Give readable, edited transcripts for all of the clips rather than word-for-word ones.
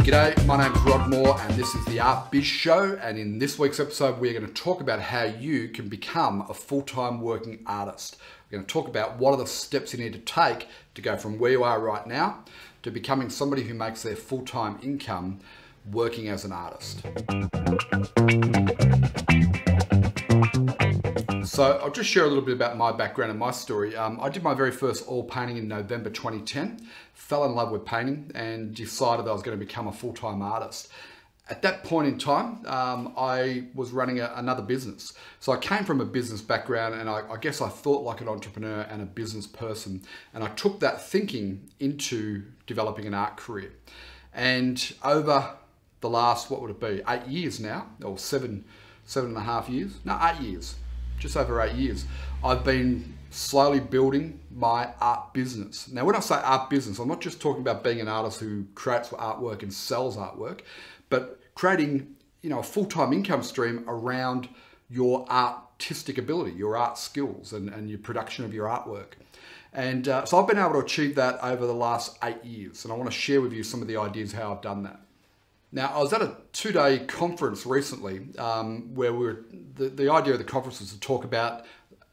G'day, my name's Rod Moore and this is the Art Biz Show, and in this week's episode we're going to talk about how you can become a full-time working artist. We're going to talk about what are the steps you need to take to go from where you are right now to becoming somebody who makes their full-time income working as an artist. So I'll just share a little bit about my background and my story. I did my very first oil painting in November 2010, fell in love with painting and decided I was going to become a full-time artist. At that point in time, I was running another business. So I came from a business background and I guess I thought like an entrepreneur and a business person. And I took that thinking into developing an art career. And over the last, what would it be, 8 years now, or seven and a half years? No, 8 years. Just over 8 years, I've been slowly building my art business. Now, when I say art business, I'm not just talking about being an artist who creates artwork and sells artwork, but creating, a full-time income stream around your artistic ability, your art skills, and your production of your artwork. And so I've been able to achieve that over the last 8 years, and I want to share with you some of the ideas how I've done that. Now, I was at a 2-day conference recently where the idea of the conference was to talk about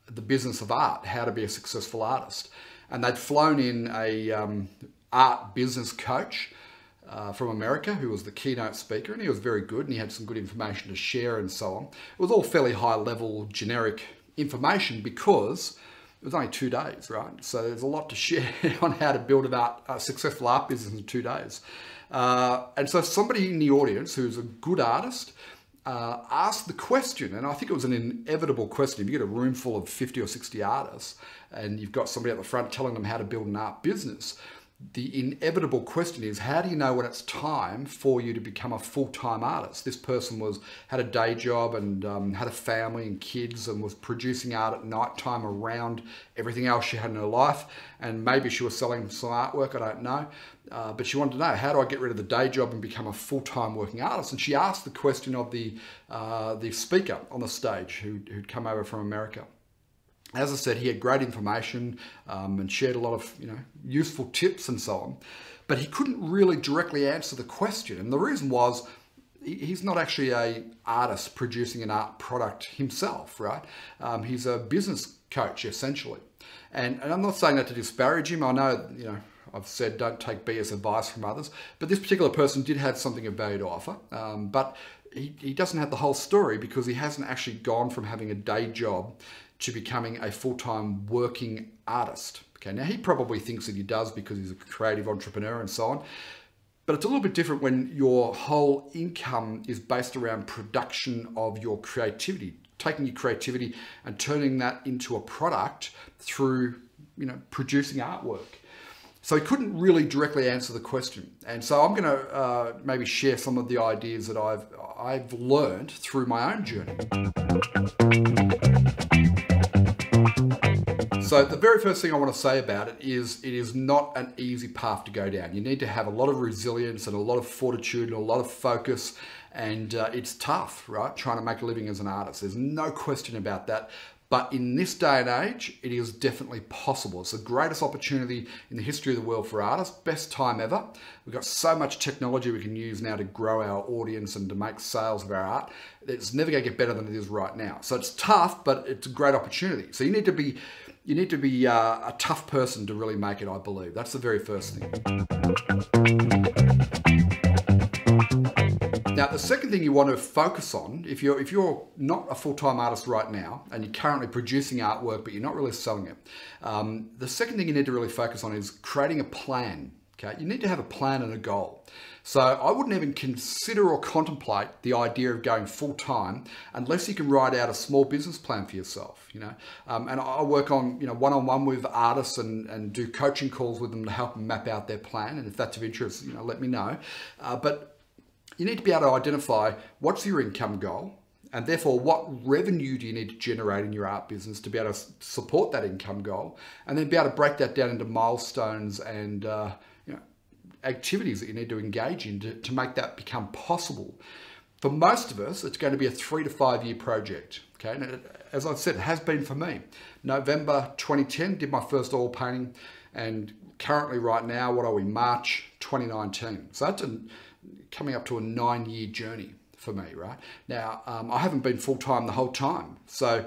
the business of art, how to be a successful artist. And they'd flown in a art business coach from America who was the keynote speaker, and he was very good and he had some good information to share and so on. It was all fairly high level, generic information because it was only 2 days, right? So there's a lot to share on how to build a successful art business in 2 days. And so somebody in the audience who's a good artist asked the question, and I think it was an inevitable question. If you get a room full of 50 or 60 artists and you've got somebody at the front telling them how to build an art business, the inevitable question is, how do you know when it's time for you to become a full-time artist? This person had a day job and had a family and kids and was producing art at night time around everything else she had in her life. And maybe she was selling some artwork, I don't know. But she wanted to know, how do I get rid of the day job and become a full-time working artist? And she asked the question of the speaker on the stage who'd come over from America. As I said, he had great information and shared a lot of useful tips and so on, but he couldn't really directly answer the question. And the reason was he's not actually an artist producing an art product himself, right? He's a business coach essentially. And I'm not saying that to disparage him. I know, I've said don't take BS advice from others, but this particular person did have something of value to offer, but he doesn't have the whole story because he hasn't actually gone from having a day job to becoming a full-time working artist. Okay, now he probably thinks that he does because he's a creative entrepreneur and so on, but it's a little bit different when your whole income is based around production of your creativity, taking your creativity and turning that into a product through, producing artwork. So he couldn't really directly answer the question. And so I'm going to maybe share some of the ideas that I've learned through my own journey. So the very first thing I want to say about it is not an easy path to go down. You need to have a lot of resilience and a lot of fortitude and a lot of focus, and it's tough, right? Trying to make a living as an artist. There's no question about that. But in this day and age, it is definitely possible. It's the greatest opportunity in the history of the world for artists. Best time ever. We've got so much technology we can use now to grow our audience and to make sales of our art. It's never going to get better than it is right now. So it's tough, but it's a great opportunity. So you need to be a tough person to really make it, I believe. That's the very first thing. Now, the second thing you want to focus on, if you're not a full-time artist right now and you're currently producing artwork but you're not really selling it, the second thing you need to really focus on is creating a plan. Okay, you need to have a plan and a goal. So I wouldn't even consider or contemplate the idea of going full-time unless you can write out a small business plan for yourself. And I work on one-on-one with artists and do coaching calls with them to help them map out their plan. And if that's of interest, let me know. But you need to be able to identify what's your income goal, and therefore what revenue do you need to generate in your art business to be able to support that income goal, and then be able to break that down into milestones and activities that you need to engage in to make that become possible. For most of us, it's going to be a 3 to 5 year project. Okay, and as I said, it has been for me. November 2010, did my first oil painting, and currently right now, what are we, March 2019. So that's coming up to a 9-year journey for me, right? Now, I haven't been full-time the whole time. So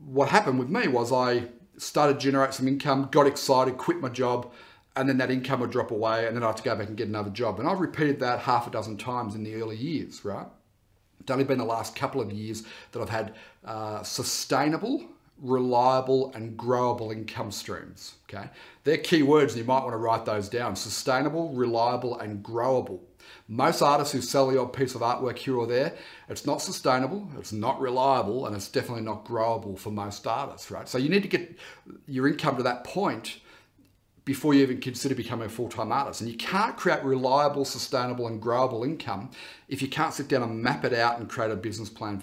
what happened with me was I started to generate some income, got excited, quit my job, and then that income would drop away, and then I had to go back and get another job. And I've repeated that half a dozen times in the early years, right? It's only been the last couple of years that I've had sustainable, reliable, and growable income streams, okay? They're key words, and you might want to write those down. Sustainable, reliable, and growable. Most artists who sell the odd piece of artwork here or there, it's not sustainable, it's not reliable, and it's definitely not growable for most artists, right? So you need to get your income to that point before you even consider becoming a full-time artist. And you can't create reliable, sustainable, and growable income if you can't sit down and map it out and create a business plan.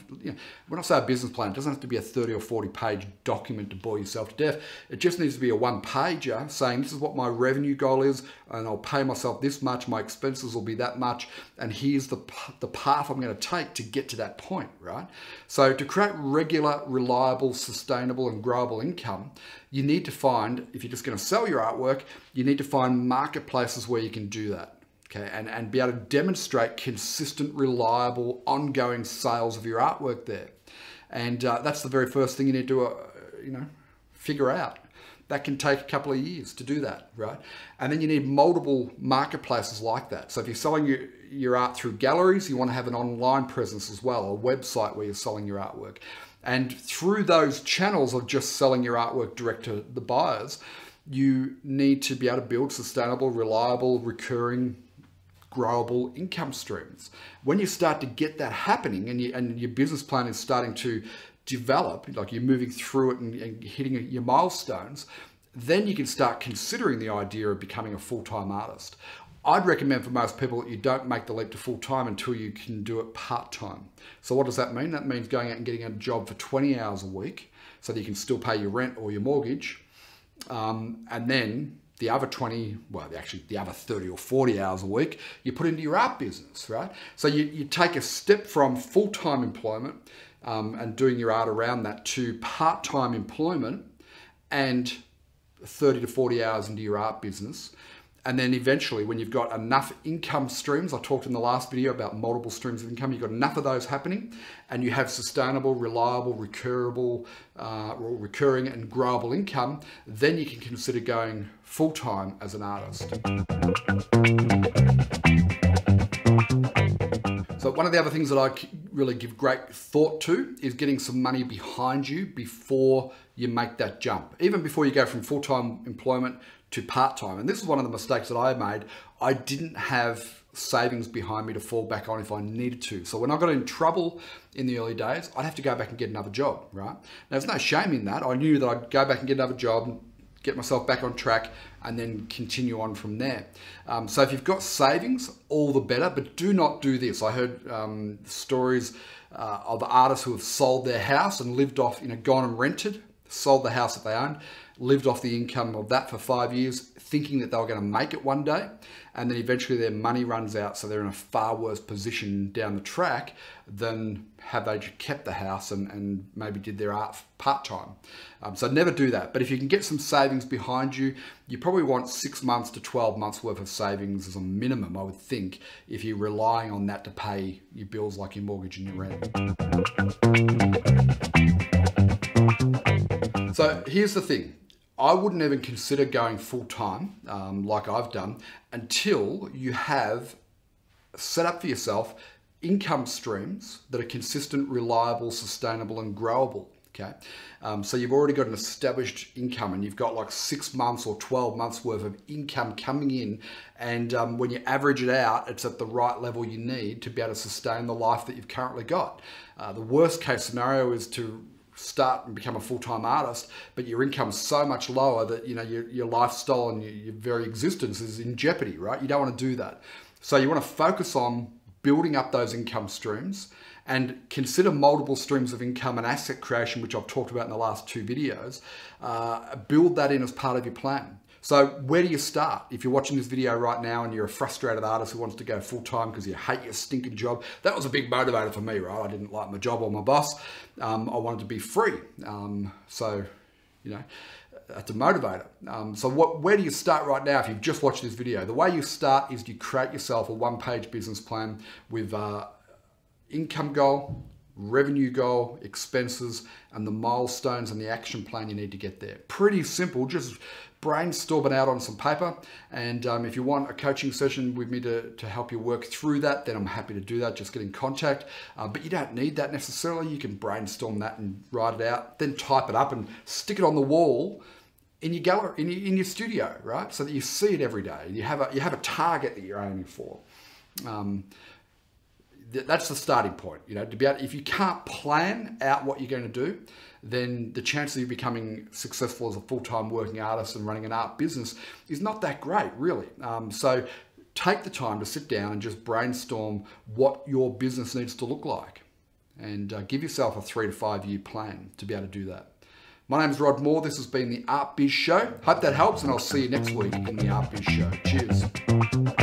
When I say a business plan, it doesn't have to be a 30 or 40 page document to bore yourself to death. It just needs to be a one-pager saying this is what my revenue goal is, and I'll pay myself this much, my expenses will be that much, and here's the path I'm going to take to get to that point, right? So to create regular, reliable, sustainable, and growable income, you need to find, if you're just going to sell your artwork, you need to find marketplaces where you can do that, okay? And be able to demonstrate consistent, reliable, ongoing sales of your artwork there. And that's the very first thing you need to, figure out. That can take a couple of years to do that, right? And then you need multiple marketplaces like that. So if you're selling your art through galleries, you want to have an online presence as well, a website where you're selling your artwork. And through those channels of just selling your artwork direct to the buyers, you need to be able to build sustainable, reliable, recurring, growable income streams. When you start to get that happening and your business plan is starting to develop, like you're moving through it and hitting your milestones, then you can start considering the idea of becoming a full-time artist. I'd recommend for most people that you don't make the leap to full-time until you can do it part-time. So what does that mean? That means going out and getting a job for 20 hours a week so that you can still pay your rent or your mortgage. And then the other 20, well, actually the other 30 or 40 hours a week, you put into your art business, right? So you take a step from full-time employment and doing your art around that to part-time employment and 30 to 40 hours into your art business. And then eventually, when you've got enough income streams, I talked in the last video about multiple streams of income, you've got enough of those happening, and you have sustainable, reliable, recurring and growable income, then you can consider going full-time as an artist. So one of the other things that I really give great thought to is getting some money behind you before you make that jump, even before you go from full-time employment to part-time. And this is one of the mistakes that I made. I didn't have savings behind me to fall back on if I needed to. So when I got in trouble in the early days, I'd have to go back and get another job, right? Now, there's no shame in that. I knew that I'd go back and get another job, get myself back on track, and then continue on from there. So if you've got savings, all the better, but do not do this. I heard stories of artists who have sold their house and lived off, gone and rented, sold the house that they owned, lived off the income of that for 5 years, thinking that they were going to make it one day, and then eventually their money runs out, so they're in a far worse position down the track than had they kept the house and maybe did their art part-time. So never do that. But if you can get some savings behind you, you probably want 6 months to 12 months worth of savings as a minimum, I would think, if you're relying on that to pay your bills like your mortgage and your rent. So here's the thing. I wouldn't even consider going full-time like I've done until you have set up for yourself income streams that are consistent, reliable, sustainable, and growable. Okay, so you've already got an established income and you've got like 6 months or 12 months worth of income coming in, and when you average it out, it's at the right level you need to be able to sustain the life that you've currently got. The worst case scenario is to start and become a full-time artist, but your income's so much lower that your lifestyle and your very existence is in jeopardy, right? You don't want to do that. So you want to focus on building up those income streams, and consider multiple streams of income and asset creation, which I've talked about in the last 2 videos. Build that in as part of your plan. So where do you start? If you're watching this video right now and you're a frustrated artist who wants to go full-time because you hate your stinking job, that was a big motivator for me, right? I didn't like my job or my boss. I wanted to be free. So, you know, that's a motivator. So where do you start right now if you've just watched this video? The way you start is you create yourself a 1-page business plan with income goal, revenue goal, expenses, and the milestones and the action plan you need to get there. Pretty simple, just brainstorm it out on some paper. And if you want a coaching session with me to help you work through that, then I'm happy to do that. Just get in contact. But you don't need that necessarily. You can brainstorm that and write it out, then type it up and stick it on the wall in your gallery, in your studio, right? So that you see it every day. You have a target that you're aiming for. That's the starting point. You know, to be able, if you can't plan out what you're going to do, then the chance of you becoming successful as a full-time working artist and running an art business is not that great, really. So take the time to sit down and just brainstorm what your business needs to look like, and give yourself a 3 to 5 year plan to be able to do that. My name is Rod Moore. This has been the Art Biz Show. Hope that helps, and I'll see you next week in the Art Biz Show. Cheers.